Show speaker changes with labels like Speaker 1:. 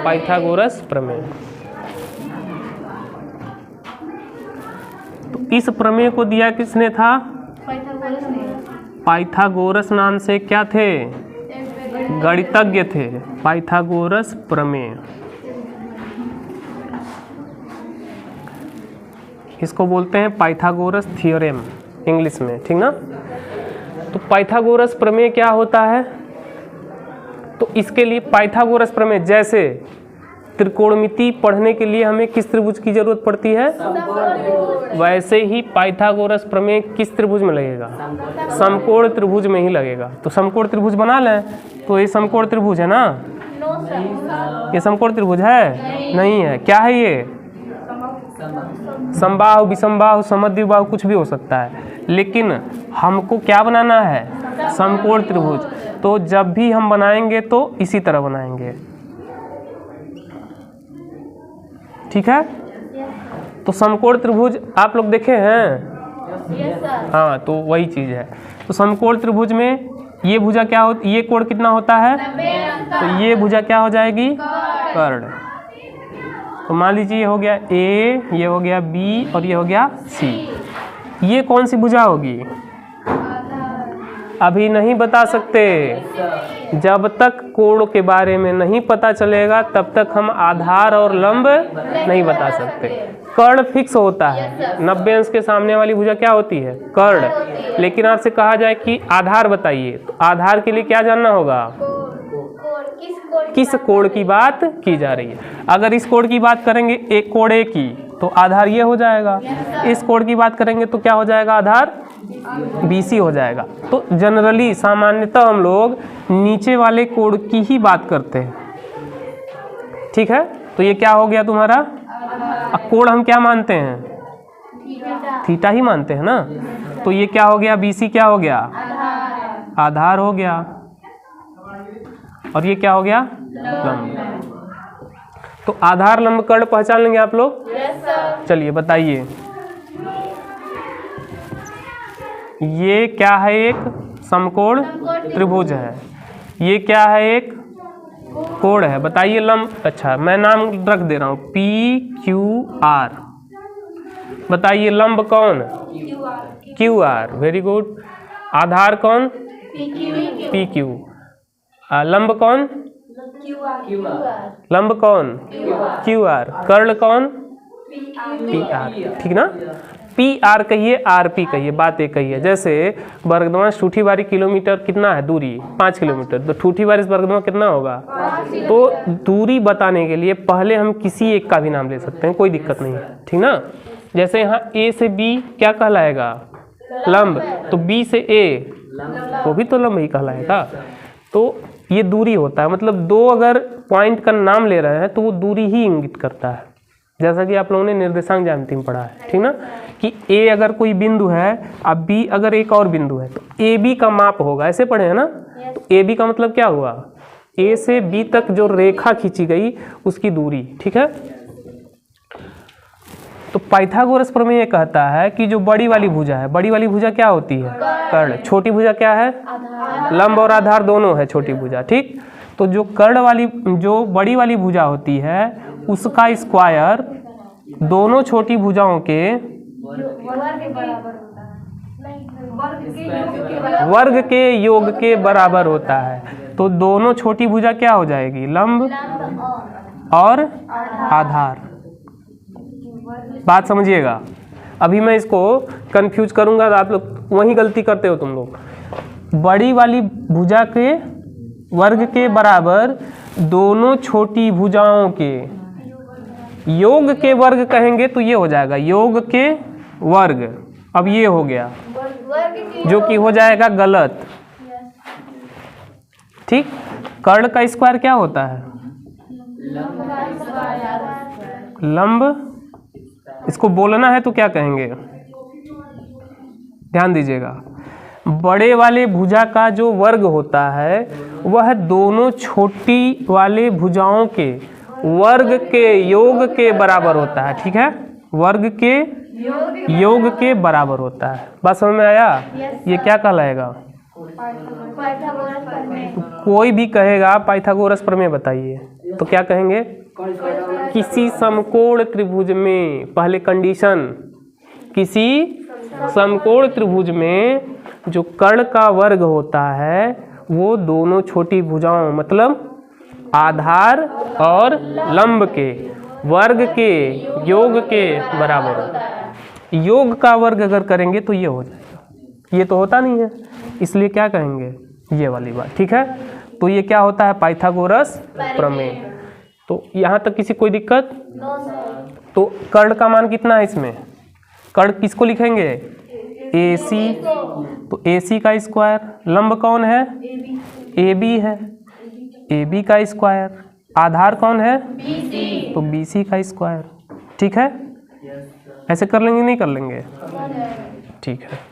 Speaker 1: Pythagoras प्रमेय। तो इस प्रमेय को दिया किसने था? पाइथागोरस नाम से क्या थे? गणितज्ञ थे। पाइथागोरस प्रमेय, इसको बोलते हैं पाइथागोरस थ्योरम इंग्लिश में, ठीक ना। तो पाइथागोरस प्रमेय क्या होता है? तो इसके लिए पाइथागोरस प्रमेय, जैसे त्रिकोणमिति पढ़ने के लिए हमें किस त्रिभुज की जरूरत पड़ती है, वैसे ही पाइथागोरस प्रमेय किस त्रिभुज में लगेगा? समकोण त्रिभुज में ही लगेगा। तो समकोण त्रिभुज बना लें। तो ये समकोण त्रिभुज है ना, ये समकोण त्रिभुज है? नहीं है। क्या है ये? समबाहु, विषमबाहु, समद्विबाहु, कुछ भी हो सकता है, लेकिन हमको क्या बनाना है? समकोण त्रिभुज। तो जब भी हम बनाएंगे तो इसी तरह बनाएंगे, ठीक है। तो समकोण त्रिभुज आप लोग देखे हैं? हाँ, तो वही चीज है। तो समकोण त्रिभुज में ये भुजा क्या होती, ये कोण कितना होता है? तो ये भुजा क्या हो जाएगी? कर्ण। तो मान लीजिए ये हो गया ए, ये हो गया बी और ये हो गया सी। ये कौन सी भुजा होगी? अभी नहीं बता सकते। जब तक कोण के बारे में नहीं पता चलेगा तब तक हम आधार और लंब नहीं बता सकते। कर्ण फिक्स होता है, 90 अंश के सामने वाली भुजा क्या होती है? कर्ण। लेकिन आपसे कहा जाए कि आधार बताइए, तो आधार के लिए क्या जानना होगा? किस कोण की बात की जा रही है। अगर इस कोण की बात करेंगे, एक कोण ए की, तो आधार ये हो जाएगा। इस कोण की बात करेंगे तो क्या हो जाएगा? आधार BC हो जाएगा। तो जनरली सामान्यतः हम लोग नीचे वाले कोण की ही बात करते हैं, ठीक है। तो ये क्या हो गया तुम्हारा? कोण हम क्या मानते हैं? थीटा ही मानते हैं ना। तो ये क्या हो गया? BC क्या हो गया? आधार हो गया। और ये क्या हो गया? लंब। तो आधार लंब कर्ण पहचान लेंगे आप लोग? चलिए बताइए, ये क्या है? एक समकोण त्रिभुज है। ये क्या है? एक कोण है। बताइए लंब। अच्छा, मैं नाम रख दे रहा हूं, PQR। बताइए लंब कौन? QR। Very good. आधार कौन? PQ। लंब कौन? लंब कौन? QR। कर्ण कौन? PR। ठीक ना। PR कहिए, RP कहिए, बात एक कहिए। जैसे बर्गदमा ठूठी बारी किलोमीटर कितना है दूरी? 5 किलोमीटर। तो ठूठी बारी से बर्गदमा कितना होगा? तो दूरी बताने के लिए पहले हम किसी एक का भी नाम ले सकते हैं, कोई दिक्कत नहीं है, ठीक ना। जैसे यहाँ A से B क्या कहलाएगा? लंब। तो B से A वो भी तो लंब ही कहलाएगा। तो ये दूरी होता है, मतलब दो अगर पॉइंट का नाम ले रहे हैं तो वो दूरी ही इंगित करता है। जैसा कि आप लोगों ने निर्देशांक ज्यामिति में पढ़ा है, ठीक ना, कि A अगर कोई बिंदु है, अब B अगर एक और बिंदु है, तो AB का माप होगा, ऐसे पढ़े हैं ना। तो AB का मतलब क्या हुआ? A से B तक जो रेखा खींची गई उसकी दूरी, ठीक है। तो पाइथागोरस प्रमेय कहता है कि जो बड़ी वाली भुजा है, बड़ी वाली भुजा क्या होती है? कर्ण। छोटी भुजा क्या है? लंब और आधार दोनों है छोटी भुजा, ठीक। तो जो कर्ण वाली, जो बड़ी वाली भुजा होती है, उसका स्क्वायर दोनों छोटी भुजाओं के वर्ग के योग के बराबर होता है। तो दोनों छोटी भुजा क्या हो जाएगी? लंब और आधार। बात समझिएगा। अभी मैं इसको कंफ्यूज करूंगा तो आप लोग वही गलती करते हो तुम लोग। बड़ी वाली भुजा के वर्ग के बराबर दोनों छोटी भुजाओं के योग के वर्ग कहेंगे तो ये हो जाएगा योग के वर्ग। अब ये हो गया जो कि हो जाएगा गलत, ठीक। कर्ण का स्क्वायर क्या होता है? लंब। इसको बोलना है तो क्या कहेंगे? ध्यान दीजिएगा। बड़े वाले भुजा का जो वर्ग होता है वह दोनों छोटी वाले भुजाओं के वर्ग के योग के बराबर होता है, ठीक है। वर्ग के योग के बराबर होता है। बात समझ में आया? ये क्या कहलाएगा? कोई भी कहेगा पाइथागोरस प्रमेय बताइए। तो क्या कहेंगे, किसी समकोण त्रिभुज में, पहले कंडीशन, किसी समकोण त्रिभुज में जो कर्ण का वर्ग होता है वो दोनों छोटी भुजाओं मतलब आधार और लंब के वर्ग के योग के बराबर होता है। योग का वर्ग अगर करेंगे तो ये हो जाएगा, ये तो होता नहीं है, इसलिए क्या कहेंगे, ये वाली बात। ठीक है, तो ये क्या होता है, पाइथागोरस प्रमेय। तो यहाँ तक किसी कोई दिक्कत? तो कर्ण का मान कितना है इसमें, कर्ण किसको लिखेंगे, AC, तो AC का स्क्वायर, लंब कौन है, AB है, AB का स्क्वायर, आधार कौन है, तो BC का स्क्वायर। ठीक है, ऐसे कर लेंगे नहीं कर लेंगे? ठीक है।